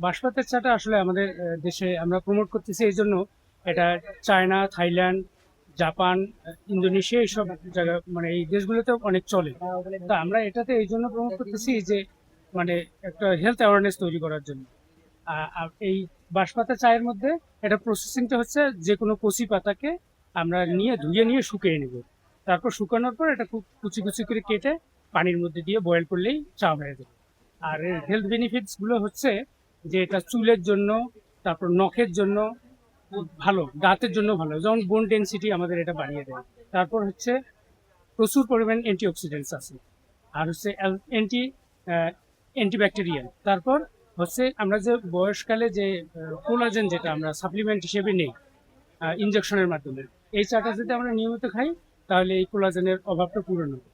বাঁশপাতার চাটা আসলে আমাদের দেশে আমরা প্রমোট করতেছি এই জন্য। এটা চায়না, থাইল্যান্ড, জাপান, ইন্দোনেশিয়া এইসব জায়গা মানে এই দেশগুলোতে অনেক চলে। তা আমরা এটাতে এই জন্য প্রমোট করতেছি যে মানে একটা হেলথ অ্যাওয়ারনেস তৈরি করার জন্য। আর এই বাঁশপাতা চায়ের মধ্যে এটা প্রসেসিংটা হচ্ছে যে কোনো কচি পাতাকে আমরা নিয়ে ধুয়ে নিয়ে শুকিয়ে নেব। তারপর শুকানোর পর এটা খুব কুচি কুচি করে কেটে পানির মধ্যে দিয়ে বয়েল করলেই চা হয়ে যাবে। আর এর হেলথ বেনিফিটস গুলো হচ্ছে যে এটা চুলের জন্য, তারপর নখের জন্য ভালো, দাঁতের জন্য ভালো, যেমন বোন ডেন্সিটি আমাদের এটা বাড়িয়ে দেয়। তারপর হচ্ছে প্রচুর পরিমাণ অ্যান্টিঅক্সিডেন্টস আছে। আর হচ্ছে অ্যান্টিব্যাকটেরিয়াল। তারপর হচ্ছে আমরা যে বয়সকালে যে কোলাজেন যেটা আমরা সাপ্লিমেন্ট হিসেবে নেই ইনজেকশনের মাধ্যমে, এই চাটা যদি আমরা নিয়মিত খাই তাহলে এই কোলাজেনের অভাবটা পূরণ হবে।